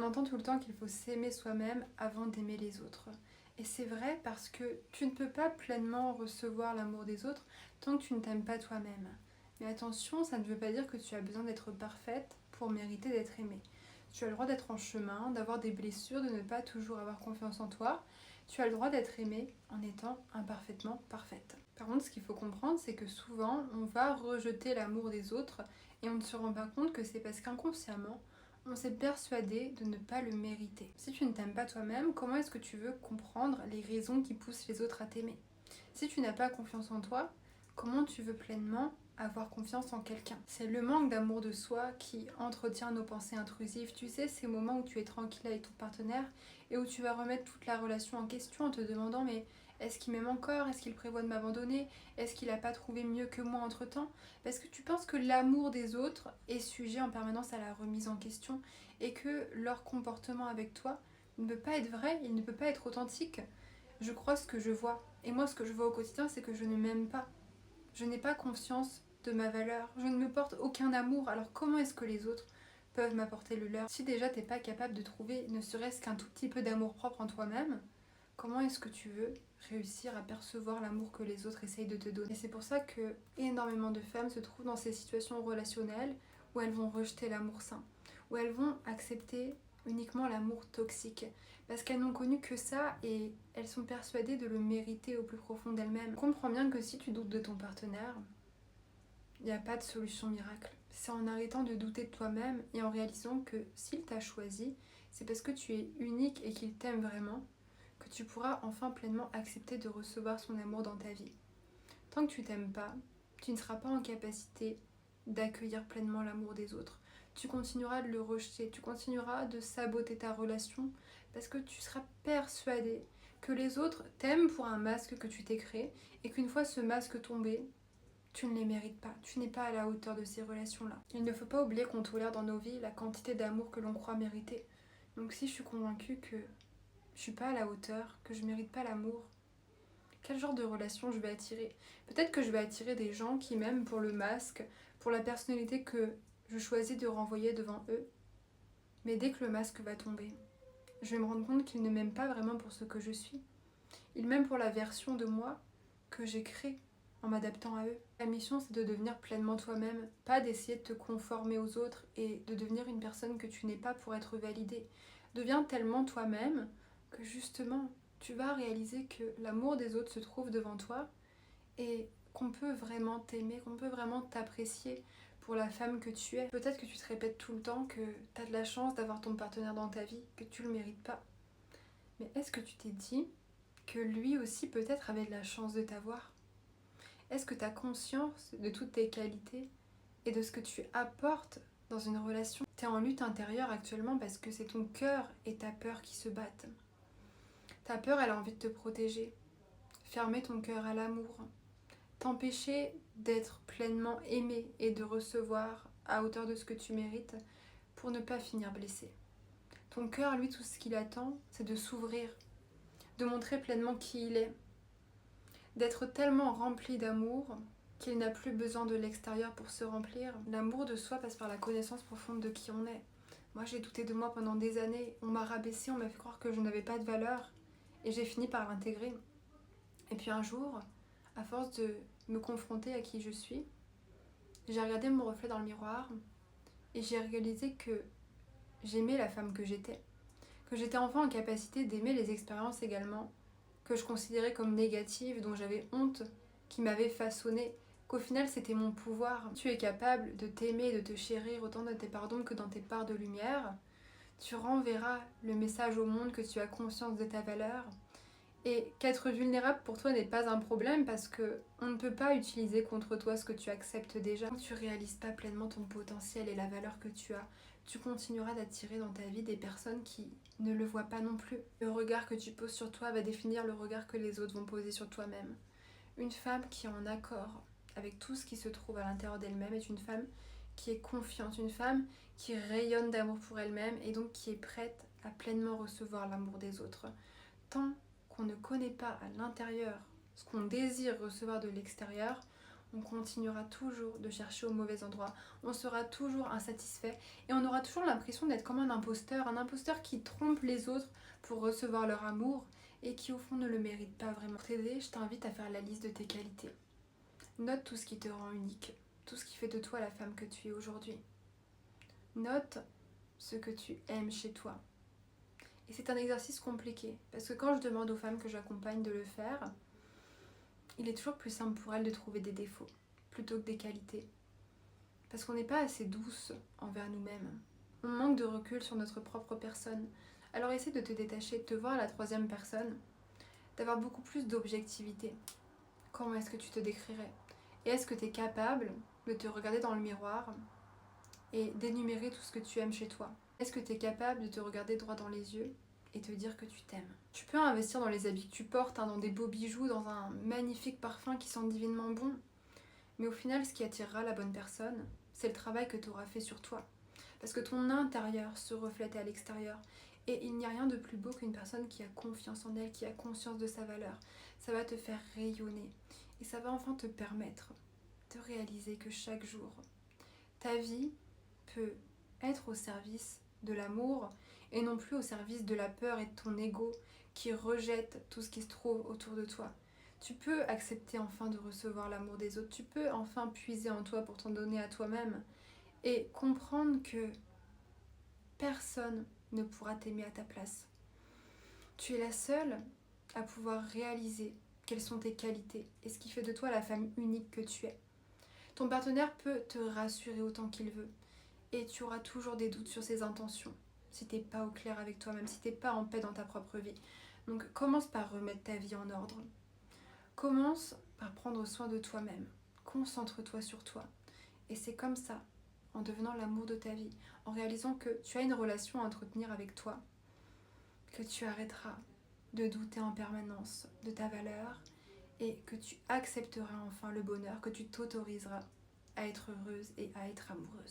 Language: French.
entend tout le temps qu'il faut s'aimer soi-même avant d'aimer les autres. Et c'est vrai parce que tu ne peux pas pleinement recevoir l'amour des autres tant que tu ne t'aimes pas toi-même. Mais attention, ça ne veut pas dire que tu as besoin d'être parfaite pour mériter d'être aimée. Tu as le droit d'être en chemin, d'avoir des blessures, de ne pas toujours avoir confiance en toi. Tu as le droit d'être aimée en étant imparfaitement parfaite. Par contre, ce qu'il faut comprendre, c'est que souvent, on va rejeter l'amour des autres et on ne se rend pas compte que c'est parce qu'inconsciemment, on s'est persuadé de ne pas le mériter. Si tu ne t'aimes pas toi-même, comment est-ce que tu veux comprendre les raisons qui poussent les autres à t'aimer? Si tu n'as pas confiance en toi, comment tu veux pleinement avoir confiance en quelqu'un? C'est le manque d'amour de soi qui entretient nos pensées intrusives. Tu sais, ces moments où tu es tranquille avec ton partenaire et où tu vas remettre toute la relation en question en te demandant mais est-ce qu'il m'aime encore? Est-ce qu'il prévoit de m'abandonner? Est-ce qu'il n'a pas trouvé mieux que moi entre-temps? Parce que tu penses que l'amour des autres est sujet en permanence à la remise en question et que leur comportement avec toi ne peut pas être vrai, il ne peut pas être authentique. Je crois ce que je vois. Et moi, ce que je vois au quotidien, c'est que je ne m'aime pas. Je n'ai pas conscience de ma valeur. Je ne me porte aucun amour. Alors comment est-ce que les autres peuvent m'apporter le leur? Si déjà t'es pas capable de trouver ne serait-ce qu'un tout petit peu d'amour propre en toi-même, comment est-ce que tu veux réussir à percevoir l'amour que les autres essayent de te donner? Et c'est pour ça que énormément de femmes se trouvent dans ces situations relationnelles où elles vont rejeter l'amour sain, où elles vont accepter uniquement l'amour toxique, parce qu'elles n'ont connu que ça et elles sont persuadées de le mériter au plus profond d'elles-mêmes. Comprends bien que si tu doutes de ton partenaire, il n'y a pas de solution miracle. C'est en arrêtant de douter de toi-même et en réalisant que s'il t'a choisi, c'est parce que tu es unique et qu'il t'aime vraiment que tu pourras enfin pleinement accepter de recevoir son amour dans ta vie. Tant que tu t'aimes pas, tu ne seras pas en capacité d'accueillir pleinement l'amour des autres. Tu continueras de le rejeter, tu continueras de saboter ta relation parce que tu seras persuadé que les autres t'aiment pour un masque que tu t'es créé et qu'une fois ce masque tombé, tu ne les mérites pas, tu n'es pas à la hauteur de ces relations-là. Il ne faut pas oublier qu'on tolère dans nos vies la quantité d'amour que l'on croit mériter. Donc si je suis convaincue que je suis pas à la hauteur, que je mérite pas l'amour, quel genre de relation je vais attirer? Peut-être que je vais attirer des gens qui m'aiment pour le masque, pour la personnalité que je choisis de renvoyer devant eux. Mais dès que le masque va tomber, je vais me rendre compte qu'ils ne m'aiment pas vraiment pour ce que je suis. Ils m'aiment pour la version de moi que j'ai créée en m'adaptant à eux. La mission, c'est de devenir pleinement toi-même, pas d'essayer de te conformer aux autres et de devenir une personne que tu n'es pas pour être validée. Deviens tellement toi-même que justement, tu vas réaliser que l'amour des autres se trouve devant toi et qu'on peut vraiment t'aimer, qu'on peut vraiment t'apprécier pour la femme que tu es. Peut-être que tu te répètes tout le temps que tu as de la chance d'avoir ton partenaire dans ta vie, que tu le mérites pas. Mais est-ce que tu t'es dit que lui aussi peut-être avait de la chance de t'avoir? Est-ce que tu as conscience de toutes tes qualités et de ce que tu apportes dans une relation? Tu es en lutte intérieure actuellement parce que c'est ton cœur et ta peur qui se battent. Ta peur, elle a envie de te protéger, fermer ton cœur à l'amour, t'empêcher d'être pleinement aimé et de recevoir à hauteur de ce que tu mérites pour ne pas finir blessé. Ton cœur, lui, tout ce qu'il attend, c'est de s'ouvrir, de montrer pleinement qui il est, d'être tellement rempli d'amour qu'il n'a plus besoin de l'extérieur pour se remplir. L'amour de soi passe par la connaissance profonde de qui on est. Moi, j'ai douté de moi pendant des années. On m'a rabaissée, on m'a fait croire que je n'avais pas de valeur et j'ai fini par l'intégrer. Et puis un jour, à force de me confronter à qui je suis, j'ai regardé mon reflet dans le miroir et j'ai réalisé que j'aimais la femme que j'étais enfin en capacité d'aimer les expériences également, que je considérais comme négatives, dont j'avais honte, qui m'avaient façonnée, qu'au final c'était mon pouvoir. Tu es capable de t'aimer et de te chérir autant dans tes parts d'ombre que dans tes parts de lumière. Tu renverras le message au monde que tu as conscience de ta valeur et qu'être vulnérable pour toi n'est pas un problème parce que on ne peut pas utiliser contre toi ce que tu acceptes déjà. Quand tu réalises pas pleinement ton potentiel et la valeur que tu as, tu continueras d'attirer dans ta vie des personnes qui ne le voient pas non plus. Le regard que tu poses sur toi va définir le regard que les autres vont poser sur toi-même. Une femme qui est en accord avec tout ce qui se trouve à l'intérieur d'elle-même est une femme qui est confiante, une femme qui rayonne d'amour pour elle-même et donc qui est prête à pleinement recevoir l'amour des autres. Tant qu'on ne connaît pas à l'intérieur ce qu'on désire recevoir de l'extérieur, on continuera toujours de chercher au mauvais endroit, on sera toujours insatisfait et on aura toujours l'impression d'être comme un imposteur qui trompe les autres pour recevoir leur amour et qui au fond ne le mérite pas vraiment. Pour t'aider, je t'invite à faire la liste de tes qualités. Note tout ce qui te rend unique, tout ce qui fait de toi la femme que tu es aujourd'hui. Note ce que tu aimes chez toi. Et c'est un exercice compliqué, parce que quand je demande aux femmes que j'accompagne de le faire, il est toujours plus simple pour elles de trouver des défauts, plutôt que des qualités. Parce qu'on n'est pas assez douce envers nous-mêmes. On manque de recul sur notre propre personne. Alors essaie de te détacher, de te voir à la troisième personne, d'avoir beaucoup plus d'objectivité. Comment est-ce que tu te décrirais? Et est-ce que tu es capable de te regarder dans le miroir et d'énumérer tout ce que tu aimes chez toi? Est-ce que tu es capable de te regarder droit dans les yeux et te dire que tu t'aimes? Tu peux investir dans les habits que tu portes, dans des beaux bijoux, dans un magnifique parfum qui sent divinement bon. Mais au final, ce qui attirera la bonne personne, c'est le travail que tu auras fait sur toi. Parce que ton intérieur se reflète à l'extérieur. Et il n'y a rien de plus beau qu'une personne qui a confiance en elle, qui a conscience de sa valeur. Ça va te faire rayonner. Et ça va enfin te permettre de réaliser que chaque jour, ta vie peut être au service de l'amour et non plus au service de la peur et de ton ego qui rejette tout ce qui se trouve autour de toi. Tu peux accepter enfin de recevoir l'amour des autres, tu peux enfin puiser en toi pour t'en donner à toi-même et comprendre que personne ne pourra t'aimer à ta place. Tu es la seule à pouvoir réaliser quelles sont tes qualités et ce qui fait de toi la femme unique que tu es. Ton partenaire peut te rassurer autant qu'il veut et tu auras toujours des doutes sur ses intentions si t'es pas au clair avec toi-même, si t'es pas en paix dans ta propre vie. Donc commence par remettre ta vie en ordre. Commence par prendre soin de toi-même. Concentre-toi sur toi. Et c'est comme ça, en devenant l'amour de ta vie, en réalisant que tu as une relation à entretenir avec toi, que tu arrêteras de douter en permanence de ta valeur et que tu accepteras enfin le bonheur, que tu t'autoriseras à être heureuse et à être amoureuse.